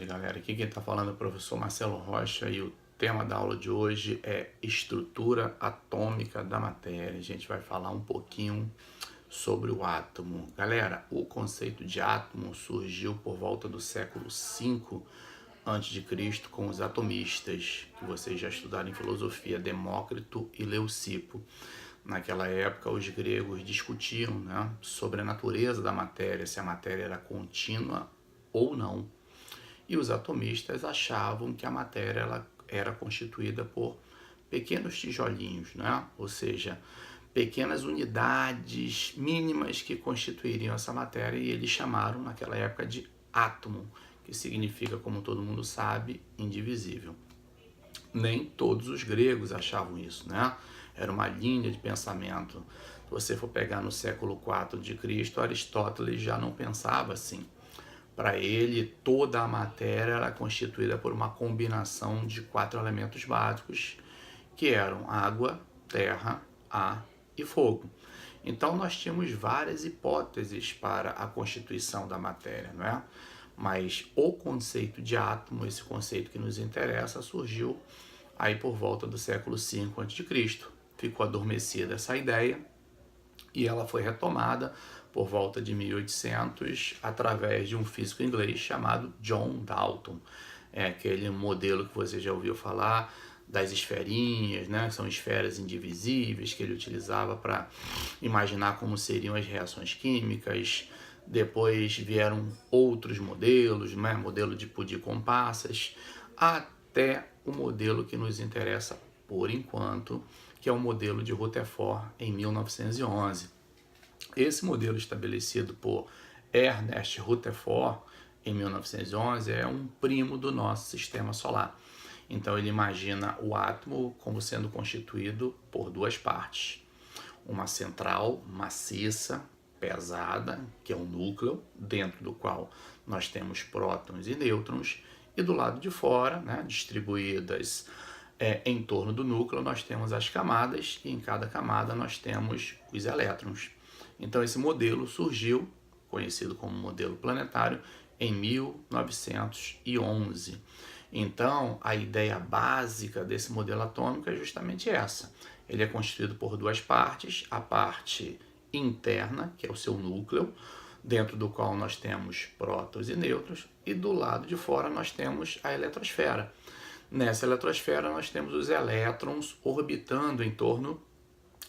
tarde, galera. Aqui quem está falando é o professor Marcelo Rocha e o tema da aula de hoje é estrutura atômica da matéria. A gente vai falar um pouquinho sobre o átomo. Galera, o conceito de átomo surgiu por volta do século V a.C. com os atomistas, que vocês já estudaram em filosofia, Demócrito e Leucipo. Naquela época, os gregos discutiam, sobre a natureza da matéria, se a matéria era contínua ou não. E os atomistas achavam que a matéria ela era constituída por pequenos tijolinhos, ou seja, pequenas unidades mínimas que constituiriam essa matéria, e eles chamaram naquela época de átomo, que significa, como todo mundo sabe, indivisível. Nem todos os gregos achavam isso, Era uma linha de pensamento. Se você for pegar no século IV de Cristo, Aristóteles já não pensava assim. Para ele, toda a matéria era constituída por uma combinação de 4 elementos básicos, que eram água, terra, ar e fogo. Então, nós tínhamos várias hipóteses para a constituição da matéria, Mas o conceito de átomo, esse conceito que nos interessa, surgiu aí por volta do século V a.C. Ficou adormecida essa ideia e ela foi retomada por volta de 1800 através de um físico inglês chamado John Dalton. É aquele modelo que você já ouviu falar das esferinhas, que são esferas indivisíveis, que ele utilizava para imaginar como seriam as reações químicas. Depois vieram outros modelos, modelo de pudim com passas, até o modelo que nos interessa por enquanto, que é o modelo de Rutherford em 1911. Esse modelo estabelecido por Ernest Rutherford em 1911 é um primo do nosso sistema solar. Então ele imagina o átomo como sendo constituído por 2 partes. Uma central maciça, pesada, que é o núcleo, dentro do qual nós temos prótons e nêutrons, e do lado de fora, distribuídas em torno do núcleo, nós temos as camadas, e em cada camada nós temos os elétrons. Então esse modelo surgiu, conhecido como modelo planetário, em 1911. Então a ideia básica desse modelo atômico é justamente essa. Ele é constituído por 2 partes, a parte interna, que é o seu núcleo, dentro do qual nós temos prótons e nêutrons, e do lado de fora nós temos a eletrosfera. Nessa eletrosfera nós temos os elétrons orbitando em torno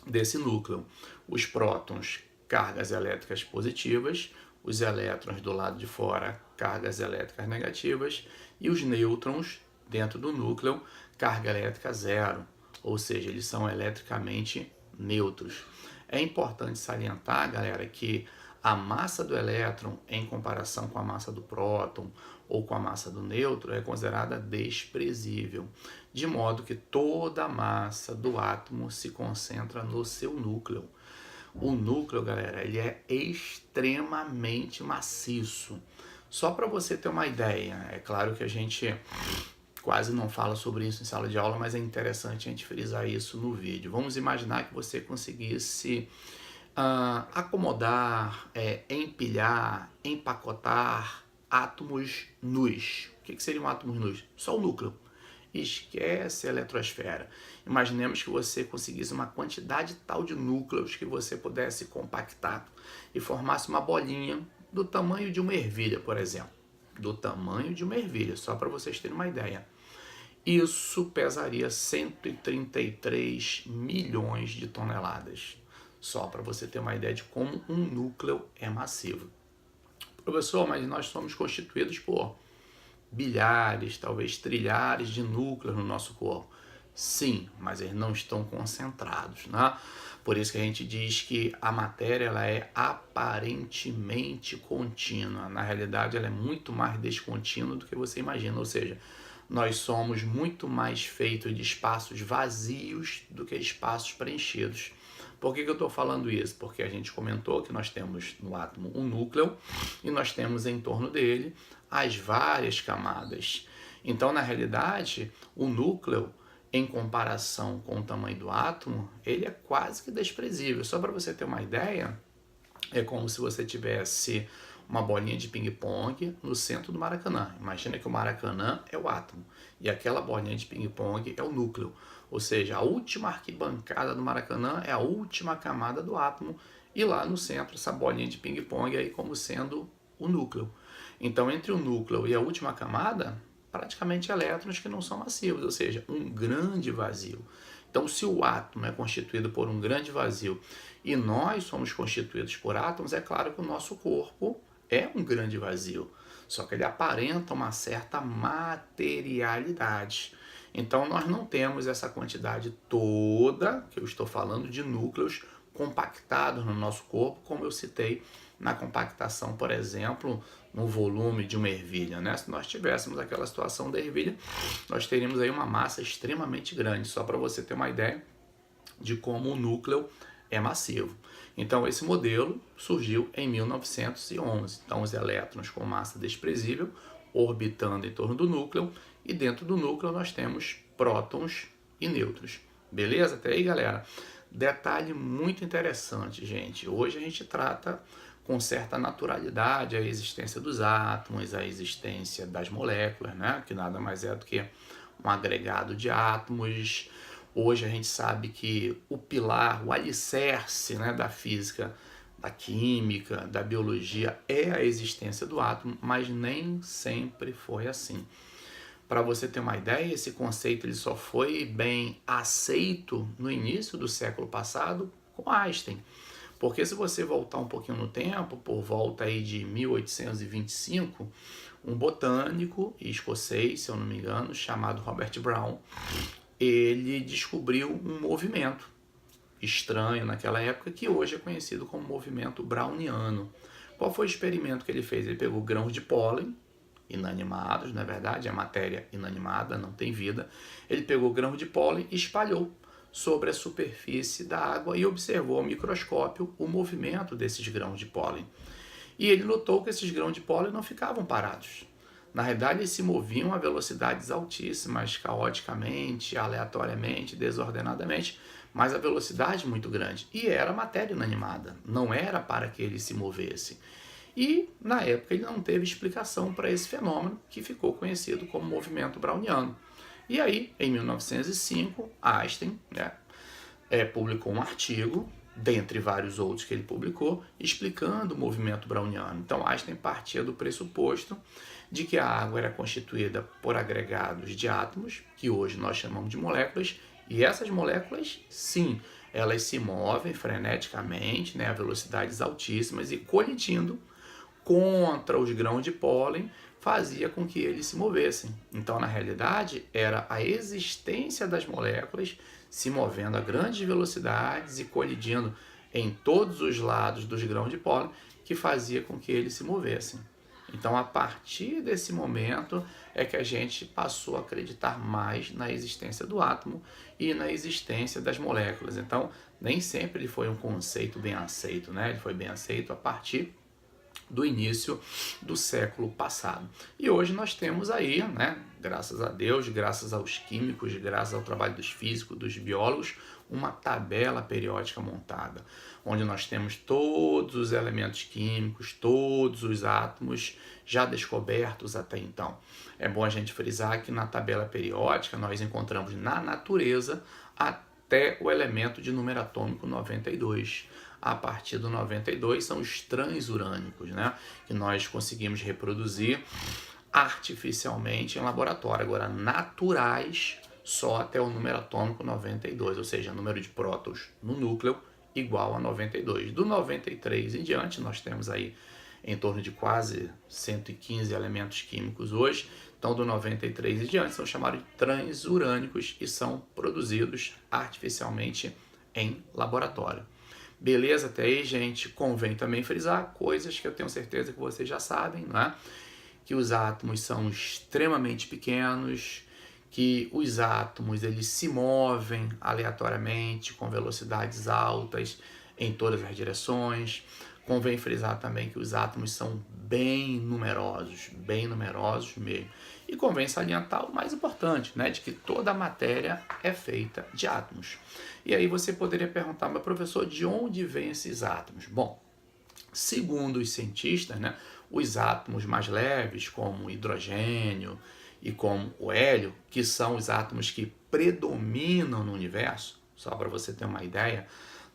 desse núcleo. Os prótons, cargas elétricas positivas, os elétrons do lado de fora, cargas elétricas negativas, e os nêutrons dentro do núcleo, carga elétrica zero, ou seja, eles são eletricamente neutros. É importante salientar, galera, que a massa do elétron em comparação com a massa do próton ou com a massa do nêutron é considerada desprezível, de modo que toda a massa do átomo se concentra no seu núcleo. O núcleo, galera, ele é extremamente maciço. Só para você ter uma ideia, é claro que a gente quase não fala sobre isso em sala de aula, mas é interessante a gente frisar isso no vídeo. Vamos imaginar que você conseguisse acomodar, empilhar, empacotar átomos nus. O que seriam átomos nus? Só o núcleo. Esquece a eletrosfera. Imaginemos que você conseguisse uma quantidade tal de núcleos que você pudesse compactar e formasse uma bolinha do tamanho de uma ervilha, por exemplo. Do tamanho de uma ervilha, só para vocês terem uma ideia. Isso pesaria 133 milhões de toneladas. Só para você ter uma ideia de como um núcleo é massivo. Professor, mas nós somos constituídos por bilhares, talvez trilhares de núcleos no nosso corpo. Sim, mas eles não estão concentrados, Por isso que a gente diz que a matéria ela é aparentemente contínua. Na realidade, ela é muito mais descontínua do que você imagina. Ou seja, nós somos muito mais feitos de espaços vazios do que espaços preenchidos. Por que eu estou falando isso? Porque a gente comentou que nós temos no átomo um núcleo e nós temos em torno dele as várias camadas. Então, na realidade, o núcleo, em comparação com o tamanho do átomo, ele é quase que desprezível. Só para você ter uma ideia, é como se você tivesse uma bolinha de ping-pong no centro do Maracanã. Imagina que o Maracanã é o átomo e aquela bolinha de ping-pong é o núcleo. Ou seja, a última arquibancada do Maracanã é a última camada do átomo e lá no centro essa bolinha de ping-pong aí como sendo o núcleo. Então, entre o núcleo e a última camada, praticamente elétrons que não são massivos, ou seja, um grande vazio. Então, se o átomo é constituído por um grande vazio e nós somos constituídos por átomos, é claro que o nosso corpo é um grande vazio, só que ele aparenta uma certa materialidade. Então, nós não temos essa quantidade toda, que eu estou falando, de núcleos compactados no nosso corpo, como eu citei na compactação, por exemplo, no volume de uma ervilha, né? Se nós tivéssemos aquela situação da ervilha, nós teríamos aí uma massa extremamente grande, só para você ter uma ideia de como o núcleo é massivo. Então, esse modelo surgiu em 1911. Então, os elétrons com massa desprezível orbitando em torno do núcleo, e dentro do núcleo nós temos prótons e nêutrons. Beleza? Até aí, galera? Detalhe muito interessante, gente. Hoje a gente trata com certa naturalidade a existência dos átomos, a existência das moléculas, né? Que nada mais é do que um agregado de átomos. Hoje a gente sabe que o pilar, o alicerce, né, da física, da química, da biologia é a existência do átomo, mas nem sempre foi assim. Para você ter uma ideia, esse conceito ele só foi bem aceito no início do século passado com Einstein. Porque se você voltar um pouquinho no tempo, por volta aí de 1825, um botânico escocês, se eu não me engano, chamado Robert Brown, ele descobriu um movimento estranho naquela época, que hoje é conhecido como movimento browniano. Qual foi o experimento que ele fez? Ele pegou grãos de pólen, inanimados, na verdade, a matéria inanimada, não tem vida. Ele pegou grãos de pólen e espalhou sobre a superfície da água e observou ao microscópio o movimento desses grãos de pólen. E ele notou que esses grãos de pólen não ficavam parados. Na realidade, eles se moviam a velocidades altíssimas, caoticamente, aleatoriamente, desordenadamente, mas a velocidade muito grande. E era matéria inanimada, não era para que ele se movesse. E, na época, ele não teve explicação para esse fenômeno, que ficou conhecido como movimento browniano. E aí, em 1905, Einstein, publicou um artigo, dentre vários outros que ele publicou, explicando o movimento browniano. Então, Einstein partia do pressuposto de que a água era constituída por agregados de átomos, que hoje nós chamamos de moléculas, e essas moléculas, sim, elas se movem freneticamente, a velocidades altíssimas, e colidindo contra os grãos de pólen, fazia com que eles se movessem. Então, na realidade, era a existência das moléculas se movendo a grandes velocidades e colidindo em todos os lados dos grãos de pólen que fazia com que eles se movessem. Então, a partir desse momento é que a gente passou a acreditar mais na existência do átomo e na existência das moléculas. Então, nem sempre ele foi um conceito bem aceito, Ele foi bem aceito a partir do início do século passado. E hoje nós temos aí, graças a Deus, graças aos químicos, graças ao trabalho dos físicos, dos biólogos, uma tabela periódica montada, onde nós temos todos os elementos químicos, todos os átomos já descobertos até então. É bom a gente frisar que na tabela periódica nós encontramos na natureza até o elemento de número atômico 92. A partir do 92 são os transurânicos, que nós conseguimos reproduzir artificialmente em laboratório. Agora, naturais, só até o número atômico 92, ou seja, o número de prótons no núcleo igual a 92. Do 93 em diante, nós temos aí em torno de quase 115 elementos químicos hoje. Então, do 93 em diante, são chamados de transurânicos e são produzidos artificialmente em laboratório. Beleza até aí, gente? Convém também frisar coisas que eu tenho certeza que vocês já sabem, Que os átomos são extremamente pequenos, que os átomos eles se movem aleatoriamente com velocidades altas em todas as direções. Convém frisar também que os átomos são bem numerosos mesmo. E convém salientar o mais importante, de que toda a matéria é feita de átomos. E aí você poderia perguntar, mas professor, de onde vêm esses átomos? Bom, Segundo os cientistas, né, os átomos mais leves, como o hidrogênio e como o hélio, que são os átomos que predominam no universo, só para você ter uma ideia,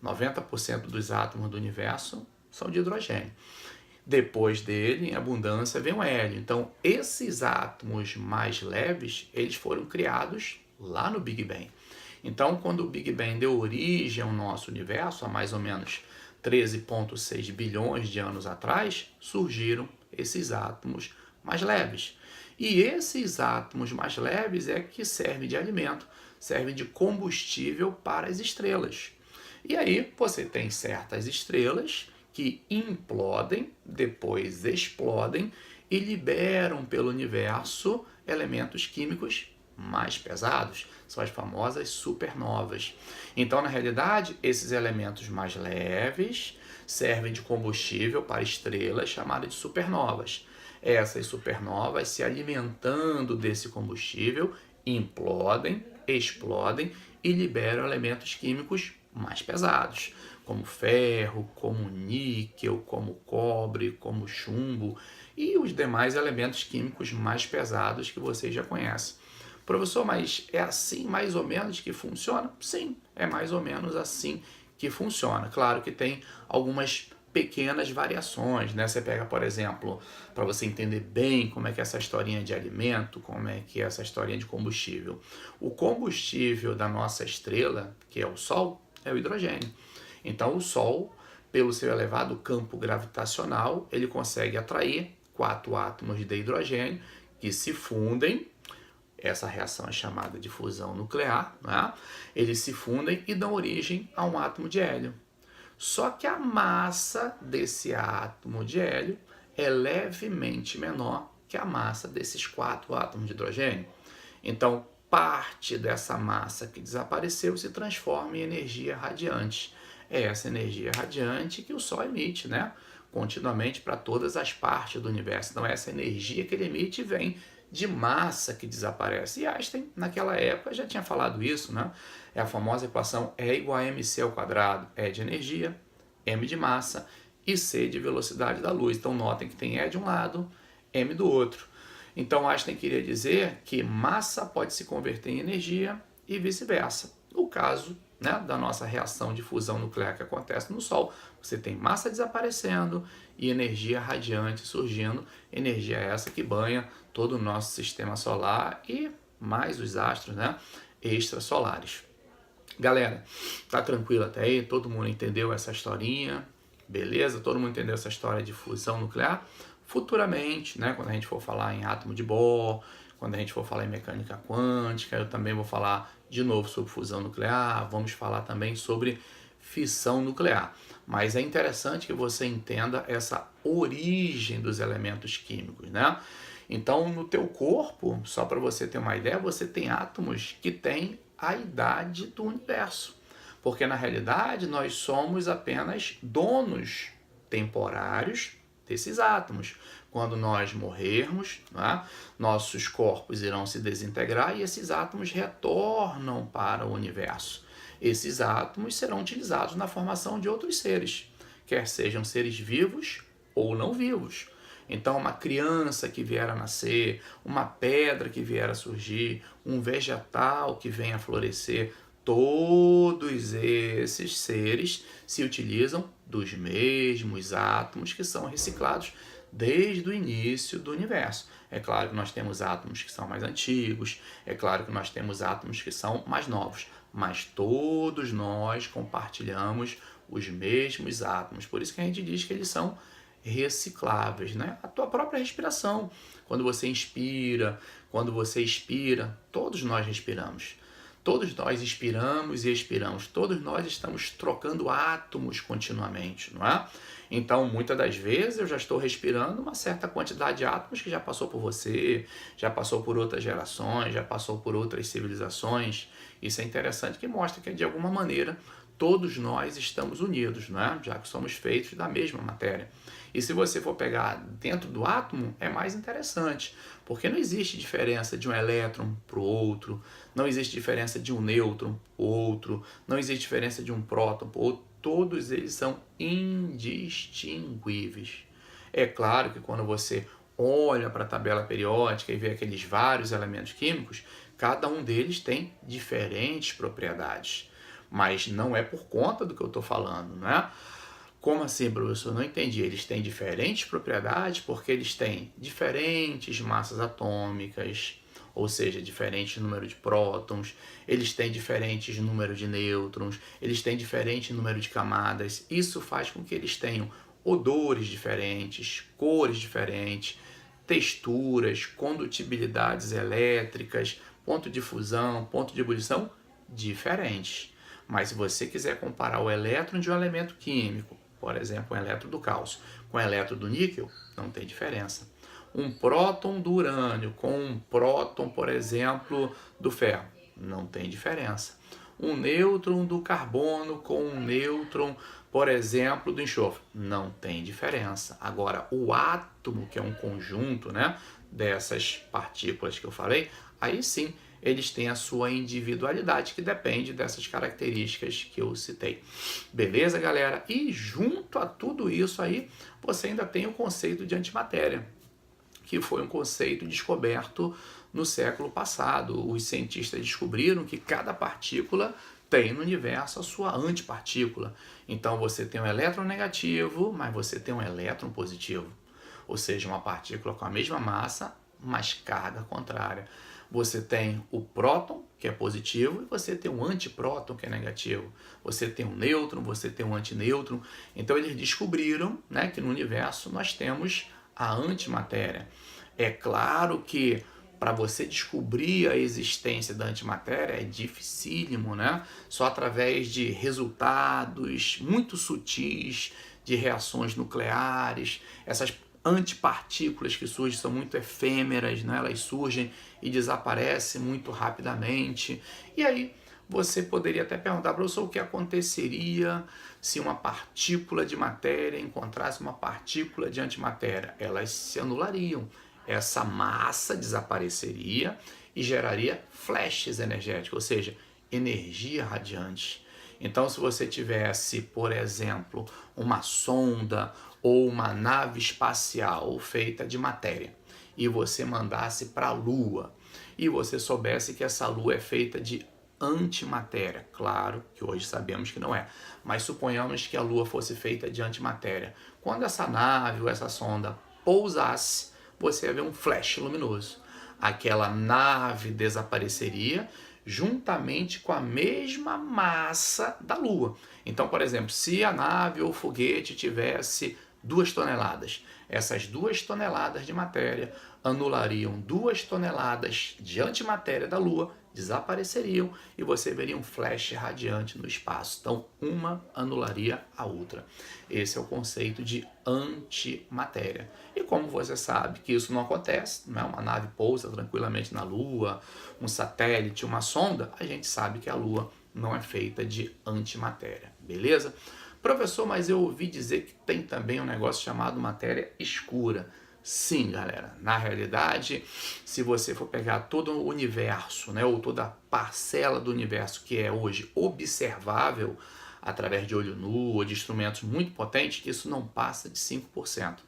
90% dos átomos do universo são de hidrogênio. Depois dele, em abundância, vem o hélio. Então, esses átomos mais leves, eles foram criados lá no Big Bang. Então, quando o Big Bang deu origem ao nosso universo, há mais ou menos 13,6 bilhões de anos atrás, surgiram esses átomos mais leves. E esses átomos mais leves é que servem de alimento, servem de combustível para as estrelas. E aí você tem certas estrelas que implodem, depois explodem e liberam pelo universo elementos químicos mais pesados, são as famosas supernovas. Então, na realidade, esses elementos mais leves servem de combustível para estrelas chamadas de supernovas. Essas supernovas, se alimentando desse combustível, implodem, explodem e liberam elementos químicos mais pesados, como ferro, como níquel, como cobre, como chumbo e os demais elementos químicos mais pesados que vocês já conhecem. Professor, mas é assim mais ou menos que funciona? Sim, é mais ou menos assim que funciona. Claro que tem algumas pequenas variações, né? Você pega, por exemplo, para você entender bem como é que é essa historinha de alimento, como é que é essa historinha de combustível. O combustível da nossa estrela, que é o Sol, é o hidrogênio. Então, o Sol, pelo seu elevado campo gravitacional, ele consegue atrair 4 átomos de hidrogênio que se fundem. Essa reação é chamada de fusão nuclear, né? Eles se fundem e dão origem a um átomo de hélio. Só que a massa desse átomo de hélio é levemente menor que a massa desses 4 átomos de hidrogênio. Então, parte dessa massa que desapareceu se transforma em energia radiante. É essa energia radiante que o Sol emite, né? Continuamente para todas as partes do universo. Então, essa energia que ele emite vem de massa que desaparece. E Einstein, naquela época, já tinha falado isso, né? É a famosa equação E igual a mc ao quadrado. E de energia, m de massa e c de velocidade da luz. Então, notem que tem E de um lado, m do outro. Então, Einstein queria dizer que massa pode se converter em energia e vice-versa. No caso, né, da nossa reação de fusão nuclear que acontece no Sol, você tem massa desaparecendo e energia radiante surgindo, energia essa que banha todo o nosso sistema solar e mais os astros, né, extrasolares. Galera, tá tranquilo até aí? Todo mundo entendeu essa historinha? Beleza? Todo mundo entendeu essa história de fusão nuclear? Futuramente, né, quando a gente for falar em átomo de Bohr, quando a gente for falar em mecânica quântica, eu também vou falar de novo sobre fusão nuclear, vamos falar também sobre fissão nuclear. Mas é interessante que você entenda essa origem dos elementos químicos, né? Então, no teu corpo, só para você ter uma ideia, você tem átomos que têm a idade do universo. Porque, na realidade, nós somos apenas donos temporários desses átomos. Quando nós morrermos, né, nossos corpos irão se desintegrar e esses átomos retornam para o universo. Esses átomos serão utilizados na formação de outros seres, quer sejam seres vivos ou não vivos. Então, uma criança que vier a nascer, uma pedra que vier a surgir, um vegetal que venha a florescer, todos esses seres se utilizam dos mesmos átomos que são reciclados desde o início do universo. É claro que nós temos átomos que são mais antigos, é claro que nós temos átomos que são mais novos, mas todos nós compartilhamos os mesmos átomos. Por isso que a gente diz que eles são recicláveis, né? A tua própria respiração, quando você inspira, quando você expira, todos nós respiramos. Todos nós inspiramos e expiramos, todos nós estamos trocando átomos continuamente, não é? Então, muitas das vezes eu já estou respirando uma certa quantidade de átomos que já passou por você, já passou por outras gerações, já passou por outras civilizações. Isso é interessante que mostra que, de alguma maneira, todos nós estamos unidos, não é? Já que somos feitos da mesma matéria. E se você for pegar dentro do átomo, é mais interessante, porque não existe diferença de um elétron para o outro, não existe diferença de um nêutron para o outro, não existe diferença de um próton para o outro. todos eles são indistinguíveis. É claro que quando você olha para a tabela periódica e vê aqueles vários elementos químicos, cada um deles tem diferentes propriedades. Mas não é por conta do que eu estou falando, né? Como assim, professor? Não entendi. Eles têm diferentes propriedades porque eles têm diferentes massas atômicas, ou seja, diferente número de prótons, eles têm diferentes número de nêutrons, eles têm diferente número de camadas. Isso faz com que eles tenham odores diferentes, cores diferentes, texturas, condutibilidades elétricas, ponto de fusão, ponto de ebulição diferentes. Mas se você quiser comparar o elétron de um elemento químico, por exemplo, o elétron do cálcio com o elétron do níquel, não tem diferença. Um próton do urânio com um próton, por exemplo, do ferro, não tem diferença. Um nêutron do carbono com um nêutron, por exemplo, do enxofre, não tem diferença. Agora, o átomo, que é um conjunto, né, dessas partículas que eu falei, aí sim eles têm a sua individualidade, que depende dessas características que eu citei. Beleza, galera? E junto a tudo isso aí, você ainda tem o conceito de antimatéria, que foi um conceito descoberto no século passado. Os cientistas descobriram que cada partícula tem no universo a sua antipartícula. Então você tem um elétron negativo, mas você tem um elétron positivo. Ou seja, uma partícula com a mesma massa, mas carga contrária. Você tem o próton, que é positivo, e você tem um antipróton, que é negativo. Você tem um nêutron, você tem um antinêutron. Então eles descobriram, né, que no universo nós temos a antimatéria. É claro que para você descobrir a existência da antimatéria é dificílimo, né? Só através de resultados muito sutis de reações nucleares. Essas antipartículas que surgem são muito efêmeras, né? Elas surgem e desaparecem muito rapidamente. E aí você poderia até perguntar, professor, o que aconteceria se uma partícula de matéria encontrasse uma partícula de antimatéria? Elas se anulariam. Essa massa desapareceria e geraria flashes energéticos, ou seja, energia radiante. Então, se você tivesse, por exemplo, uma sonda ou uma nave espacial feita de matéria e você mandasse para a Lua e você soubesse que essa Lua é feita de antimatéria, claro que hoje sabemos que não é, mas suponhamos que a Lua fosse feita de antimatéria. Quando essa nave ou essa sonda pousasse, você ia ver um flash luminoso. Aquela nave desapareceria juntamente com a mesma massa da Lua. Então, por exemplo, se a nave ou o foguete tivesse 2 toneladas, essas 2 toneladas de matéria anulariam 2 toneladas de antimatéria da Lua, desapareceriam e você veria um flash radiante no espaço. Então, uma anularia a outra. Esse é o conceito de antimatéria. E como você sabe que isso não acontece, né? Uma nave pousa tranquilamente na Lua, um satélite, uma sonda, a gente sabe que a Lua não é feita de antimatéria, beleza? Professor, mas eu ouvi dizer que tem também um negócio chamado matéria escura. Sim, galera, na realidade, se você for pegar todo o universo, né, ou toda a parcela do universo que é hoje observável através de olho nu ou de instrumentos muito potentes, isso não passa de 5%.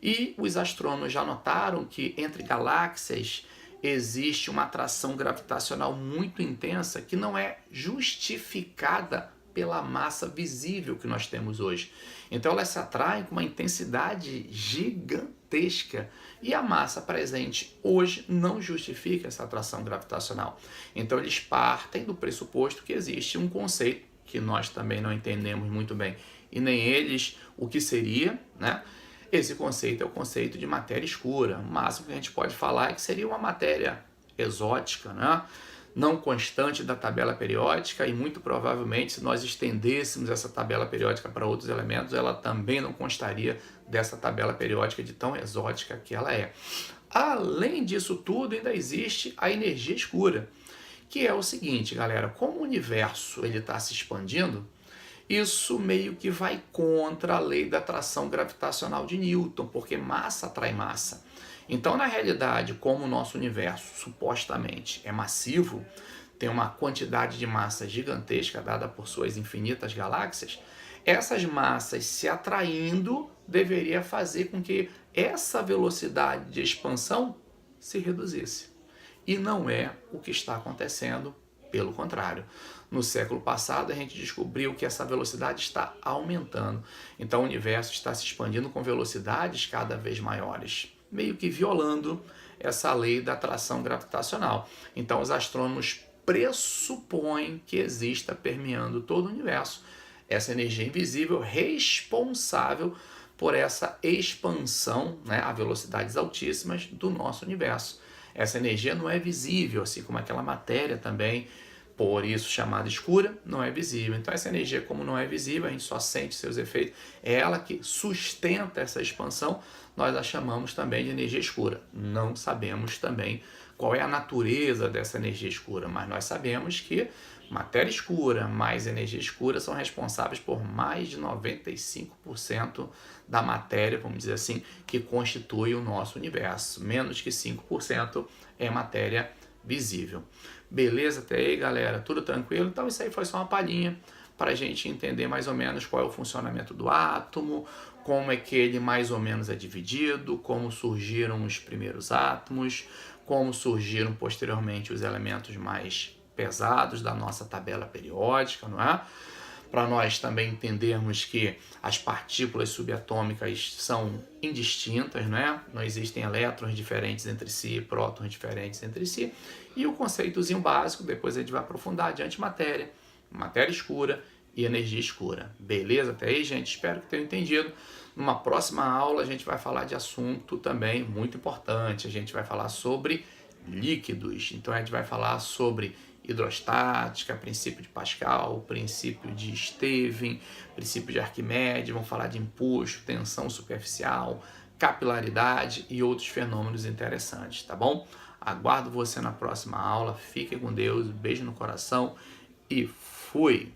E os astrônomos já notaram que entre galáxias existe uma atração gravitacional muito intensa que não é justificada pela massa visível que nós temos hoje. Então elas se atraem com uma intensidade gigantesca e a massa presente hoje não justifica essa atração gravitacional. Então eles partem do pressuposto que existe um conceito que nós também não entendemos muito bem e nem eles o que seria, né? Esse conceito é o conceito de matéria escura. O máximo que a gente pode falar é que seria uma matéria exótica, né? Não constante da tabela periódica e muito provavelmente se nós estendêssemos essa tabela periódica para outros elementos, ela também não constaria dessa tabela periódica de tão exótica que ela é. Além disso tudo, ainda existe a energia escura, que é o seguinte, galera, como o universo está se expandindo, isso meio que vai contra a lei da atração gravitacional de Newton, porque massa atrai massa. Então, na realidade, como o nosso universo supostamente é massivo, tem uma quantidade de massa gigantesca dada por suas infinitas galáxias, essas massas se atraindo deveria fazer com que essa velocidade de expansão se reduzisse. E não é o que está acontecendo, pelo contrário. No século passado, a gente descobriu que essa velocidade está aumentando. Então, o universo está se expandindo com velocidades cada vez maiores, meio que violando essa lei da atração gravitacional. Então, os astrônomos pressupõem que exista permeando todo o universo essa energia invisível responsável por essa expansão, né, a velocidades altíssimas do nosso universo. Essa energia não é visível, assim como aquela matéria também, por isso chamada escura, não é visível. Então essa energia, como não é visível, a gente só sente seus efeitos, é ela que sustenta essa expansão, nós a chamamos também de energia escura. Não sabemos também qual é a natureza dessa energia escura, mas nós sabemos que matéria escura mais energia escura são responsáveis por mais de 95% da matéria, vamos dizer assim, que constitui o nosso universo. Menos que 5% é matéria visível. Beleza até aí, galera? Tudo tranquilo? Então isso aí foi só uma palhinha para a gente entender mais ou menos qual é o funcionamento do átomo, como é que ele mais ou menos é dividido, como surgiram os primeiros átomos, como surgiram posteriormente os elementos mais pesados da nossa tabela periódica, não é? Para nós também entendermos que as partículas subatômicas são indistintas, não é? Não existem elétrons diferentes entre si, prótons diferentes entre si. E o conceitozinho básico, depois a gente vai aprofundar de antimatéria, matéria escura e energia escura. Beleza até aí, gente? Espero que tenham entendido. Numa próxima aula a gente vai falar de assunto também muito importante. A gente vai falar sobre líquidos. Então a gente vai falar sobre hidrostática, princípio de Pascal, princípio de Steven, princípio de Arquimedes, vamos falar de empuxo, tensão superficial, capilaridade e outros fenômenos interessantes, tá bom? Aguardo você na próxima aula, fique com Deus, beijo no coração e fui!